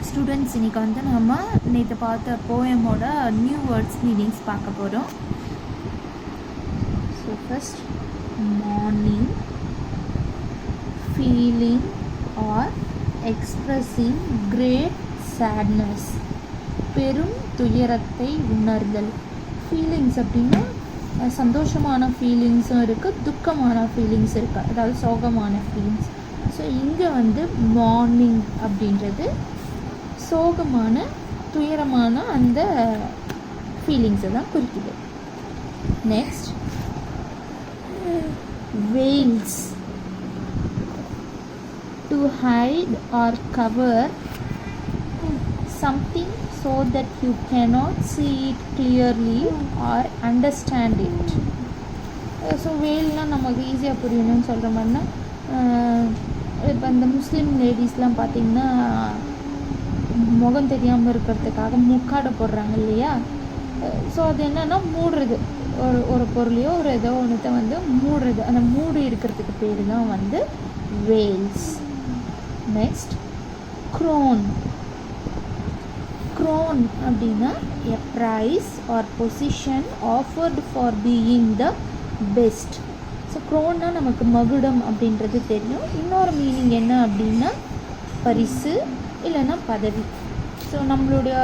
Students இன்றைக்கி வந்து நம்ம நேற்று பார்த்த போயமோட நியூ வேர்ட்ஸ் மீனிங்ஸ் பார்க்க போகிறோம். So first mourning, feeling or expressing great sadness, பெரும் துயரத்தை உணர்தல். ஃபீலிங்ஸ் அப்படின்னா சந்தோஷமான ஃபீலிங்ஸும் இருக்குது, துக்கமான ஃபீலிங்ஸ் இருக்குது, அதாவது சோகமான ஃபீலிங்ஸ். ஸோ இங்கே வந்து மார்னிங் அப்படின்றது சோகமான துயரமான அந்த ஃபீலிங்ஸை தான் குறிக்குது. Next veils, to hide or cover something so that you cannot see it clearly or understand it. So வெயில்னால் நமக்கு ஈஸியாக புரியணும்னு சொல்கிற மாதிரினா, இப்போ இந்த முஸ்லீம் லேடிஸ்லாம் பார்த்திங்கன்னா முகம் தெரியாமல் இருக்கிறதுக்காக முக்காடை போடுறாங்க இல்லையா. ஸோ அது என்னென்னா மூடுறது, ஒரு பொருளையோ ஒரு ஏதோ ஒன்றத்தை வந்து மூடுறது, அந்த மூடு இருக்கிறதுக்கு பேர் தான் வந்து வெயில்ஸ். Next crown. க்ரோன் அப்படின்னா a prize or position offered for being the best. So க்ரோன்னா நமக்கு மகுடம் அப்படின்றது தெரியும். இன்னொரு மீனிங் என்ன அப்படின்னா பரிசு இல்லைன்னா பதவி. ஸோ நம்மளுடைய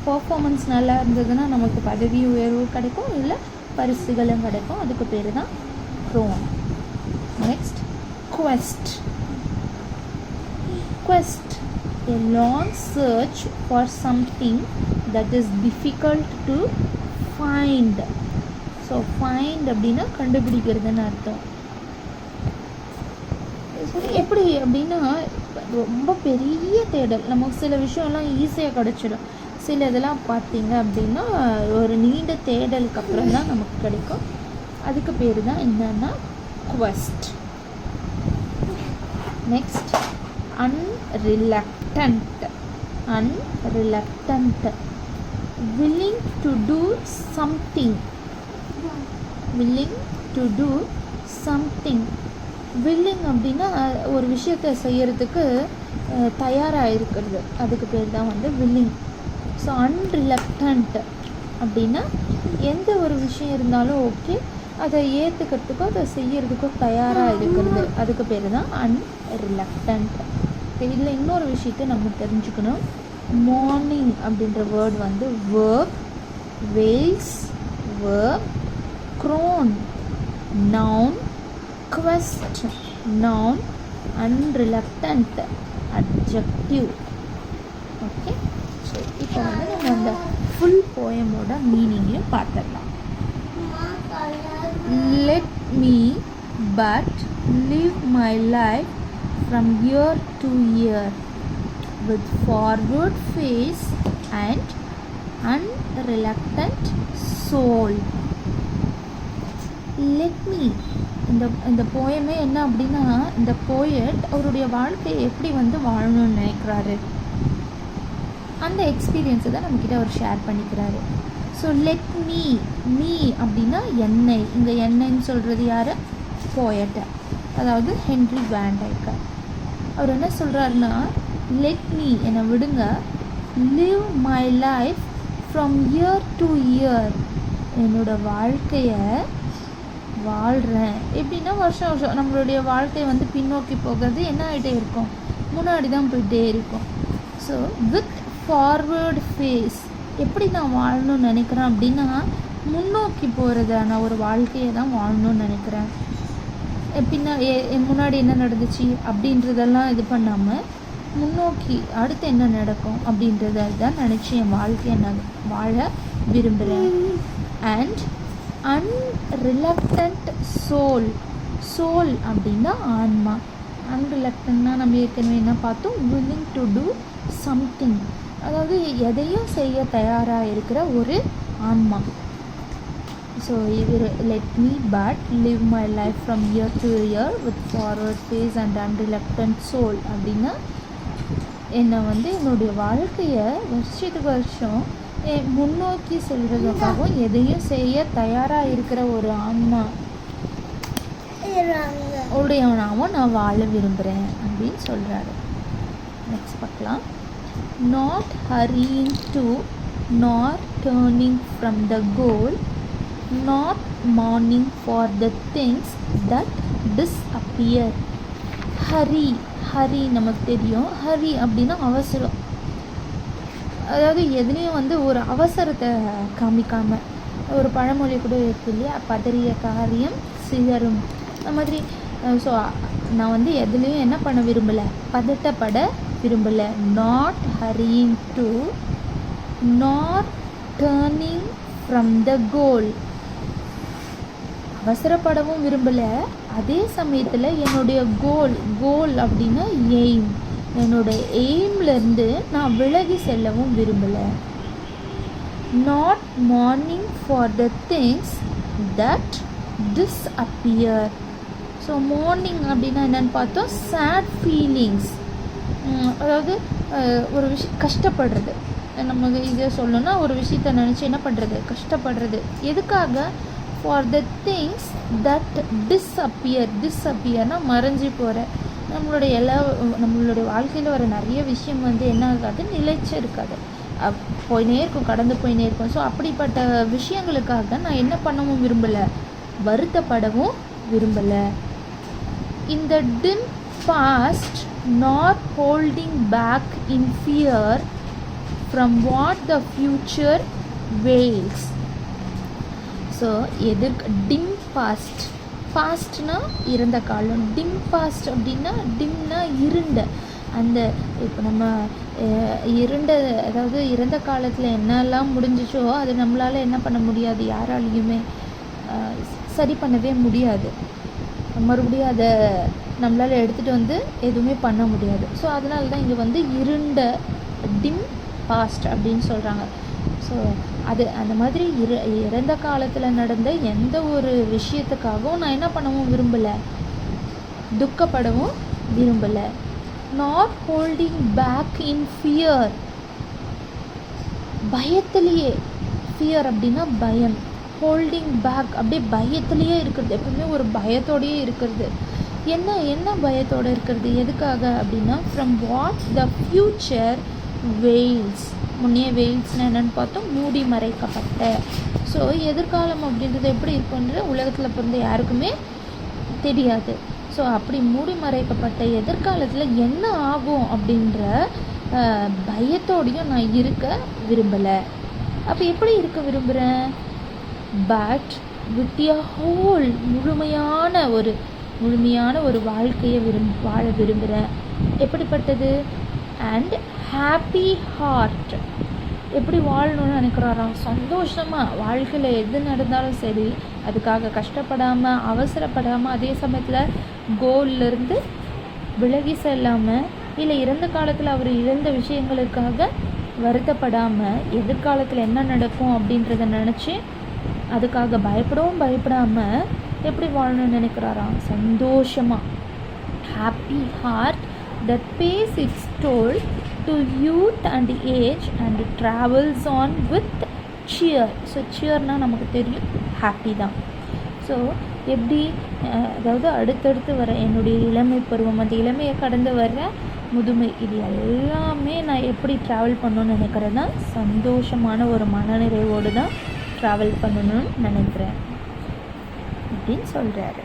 பர்ஃபார்மன்ஸ் நல்லா இருந்ததுன்னா நமக்கு பதவி உயர்வு கிடைக்கும், இல்லை பரிசுகளும் கிடைக்கும். அதுக்கு பேர் தான் grown. Next quest. Quest, a long search for something that is difficult to find. So find அப்படின்னா கண்டுபிடிக்கிறதுன்னு அர்த்தம். எப்படி அப்படின்னா ரொம்ப பெரிய தேடல், நமக்கு சில விஷயம்லாம் ஈஸியாக கிடச்சிடும். சில இதெல்லாம் பார்த்திங்க அப்படின்னா ஒரு நீண்ட தேடலுக்கு அப்புறம் தான் நமக்கு கிடைக்கும். அதுக்கு பேர் தான் என்னன்னா quest. Next unreluctant. Unreluctant, willing to do something. Willing to do something. willing அப்படின்னா ஒரு விஷயத்தை செய்யறதுக்கு தயாராக இருக்கிறது, அதுக்கு பேர் தான் வந்து willing. ஸோ unreluctant அப்படின்னா எந்த ஒரு விஷயம் இருந்தாலும் ஓகே, அதை ஏற்றுக்கிறதுக்கோ அதை செய்யறதுக்கோ தயாராக இருக்கிறது, அதுக்கு பேர் தான் unreluctant. இதில் இன்னொரு விஷயத்தை நம்ம தெரிஞ்சுக்கணும். மார்னிங் அப்படின்ற வேர்ட் வந்து verb, whales verb, grown noun, quest noun, unreluctant adjective. Okay, so இப்போ வந்து நம்ம அந்த ஃபுல் போயமோட மீனிங்கையும் பார்த்துடலாம். Let me but live my life from year to year with forward face and unreluctant soul. Let me, இந்த போயமே என்ன அப்படின்னா, இந்த போயட் அவருடைய வாழ்க்கையை எப்படி வந்து வாழணும்னு நினைக்கிறாரு, அந்த எக்ஸ்பீரியன்ஸை தான் நம்மக்கிட்ட அவர் ஷேர் பண்ணிக்கிறாரு. ஸோ லெட் மீ அப்படின்னா என்னை, இங்கே என்னைன்னு சொல்கிறது யார்? போயட்டை, அதாவது ஹென்ரி வேன் டைக். அவர் என்ன சொல்கிறாருன்னா, லெட் மீ, என்னை விடுங்க, live my life from year to year, என்னோடய வாழ்க்கையை வாழ்கிறேன். எப்படின்னா வருஷம் வருஷம் நம்மளுடைய வாழ்க்கை வந்து பின்னோக்கி போகிறது என்ன ஆகிட்டே இருக்கும், முன்னாடி தான் போயிட்டே இருக்கும். ஸோ வித் ஃபார்வேர்டு ஃபேஸ், எப்படி நான் வாழணும்னு நினைக்கிறேன் அப்படின்னா முன்னோக்கி போகிறதான ஒரு வாழ்க்கையை தான் வாழணும்னு நினைக்கிறேன். எப்படின்னா முன்னாடி என்ன நடந்துச்சு அப்படின்றதெல்லாம் இது பண்ணாமல் முன்னோக்கி அடுத்து என்ன நடக்கும் அப்படின்றத தான் நினச்சி என் வாழ்க்கையை நான் வாழ விரும்புகிறேன். And unreluctant soul. soul அப்படின்னா ஆன்மா. unreluctantனா நம்ம ஏற்கனவே என்ன பார்த்தோம், willing to do something, அதாவது எதையும் செய்ய தயாராக இருக்கிற ஒரு ஆன்மா. ஸோ இது let me but live my life from year to year with forward face and unreluctant soul அப்படின்னா என்னை வந்து என்னுடைய வாழ்க்கையை வருஷத்துக்கு வருஷம் முன்னோக்கி செல்வதற்காகவும் எதையும் செய்ய தயாராக இருக்கிற ஒரு ஆன்மா உடையவனாகவும் நான் வாழ விரும்புகிறேன் அப்படின்னு சொல்கிறாரு. நெக்ஸ்ட் பார்க்கலாம். not hurrying to nor turning from the goal, not mourning for the things that disappear. Hari நமக்கு தெரியும். ஹரி அப்படின்னா அவசரம், அதாவது எதுலேயும் வந்து ஒரு அவசரத்தை காமிக்காமல். ஒரு பழமொழி கூட இருக்கு இல்லையா, பதறிய காரியம் சிதறும். அந்த மாதிரி. ஸோ நான் வந்து எதுலேயும் என்ன பண்ண விரும்பலை, பதட்டப்பட விரும்பலை. Not hurrying to not turning from the goal. அவசரப்படவும் விரும்பலை, அதே சமயத்தில் என்னுடைய கோல் அப்படின்னா எய்ம், என்னோடய எய்ம்லேருந்து நான் விலகி செல்லவும் விரும்பலை. Not morning for the things that disappear. So morning அப்படின்னா என்னென்னு பார்த்தோம், சேட் ஃபீலிங்ஸ், அதாவது ஒரு விஷயம் கஷ்டப்படுறது. நமக்கு இதை சொல்லணும்னா ஒரு விஷயத்தை நினச்சி என்ன பண்ணுறது, கஷ்டப்படுறது. எதுக்காக? ஃபார் த திங்ஸ் தட் டிஸ்அப்பியர்னா மறைஞ்சி போகிற. நம்மளுடைய வாழ்க்கையில் வர நிறைய விஷயம் வந்து என்ன ஆகாது, நிலைச்சு இருக்காது, போயினே இருக்கும், கடந்து போயினே இருக்கும். ஸோ அப்படிப்பட்ட விஷயங்களுக்காக நான் என்ன பண்ணவும் விரும்பலை, வருத்தப்படவும் விரும்பலை. In the dim past, not holding back in fear from what the future veils. So dim பாஸ்ட்னா இறந்த காலம். டிம் பாஸ்ட் அப்படின்னா டிம்னா இருண்ட. அந்த இப்போ நம்ம அதாவது இறந்த காலத்தில் என்னெல்லாம் முடிஞ்சிச்சோ அது நம்மளால் என்ன பண்ண முடியாது, யாராலையுமே சரி பண்ணவே முடியாது. மறுபடியும் அதை நம்மளால் எடுத்துகிட்டு வந்து எதுவுமே பண்ண முடியாது. ஸோ அதனால தான் இங்கே வந்து இருண்ட டிம் பாஸ்ட் அப்படின்னு சொல்கிறாங்க. ஸோ அது அந்த மாதிரி இறந்த காலத்தில் நடந்த எந்த ஒரு விஷயத்துக்காகவும் நான் என்ன பண்ணவும் விரும்பலை, துக்கப்படவும் விரும்பலை. Not holding back in fear, பயத்திலேயே. ஃபியர் அப்படின்னா பயம். ஹோல்டிங் பேக் அப்படியே பயத்திலேயே இருக்கிறது, எப்பவுமே ஒரு பயத்தோடையே இருக்கிறது. என்ன பயத்தோடு இருக்கிறது, எதுக்காக அப்படின்னா from what the future whales. முன்னே வெயில்ஸ்னால் என்னென்னு பார்த்தோம், மூடி மறைக்கப்பட்ட. ஸோ எதிர்காலம் அப்படின்றது எப்படி இருக்குன்ற உலகத்தில் பிறந்த யாருக்குமே தெரியாது. ஸோ அப்படி மூடி மறைக்கப்பட்ட எதிர்காலத்தில் என்ன ஆகும் அப்படின்ற பயத்தோடையும் நான் இருக்க விரும்பலை. அப்போ எப்படி இருக்க விரும்புகிறேன், பட் வித் எ ஹோல், முழுமையான ஒரு வாழ்க்கையை வாழ விரும்புகிறேன். எப்படிப்பட்டது, அண்ட் ஹாப்பி ஹார்ட். எப்படி வாழணும்னு நினைக்கிறாராம், சந்தோஷமாக வாழ்க்கையில் எது நடந்தாலும் சரி அதுக்காக கஷ்டப்படாமல் அவசரப்படாமல், அதே சமயத்தில் கோல்லேருந்து விலகி செல்லாமல், இல்லை இறந்த காலத்தில் அவர் இழந்த விஷயங்களுக்காக வருத்தப்படாமல், எதிர்காலத்தில் என்ன நடக்கும் அப்படின்றத நினச்சி அதுக்காக பயப்படாமல் எப்படி வாழணும்னு நினைக்கிறாராம், சந்தோஷமாக. Happy heart that pays its toll to youth and age and travels on with cheer. So சியர்னால் நமக்கு தெரியும் ஹாப்பி தான். ஸோ எப்படி, அதாவது அடுத்தடுத்து வர என்னுடைய இளமை பருவம், அந்த இளமையை கடந்து வர முதுமை, இது எல்லாமே நான் எப்படி ட்ராவல் பண்ணணும்னு நினைக்கிறேன்னா சந்தோஷமான ஒரு மனநிறைவோடு தான் ட்ராவல் பண்ணணும்னு நினைக்கிறேன் அப்படின்னு சொல்கிறாரு.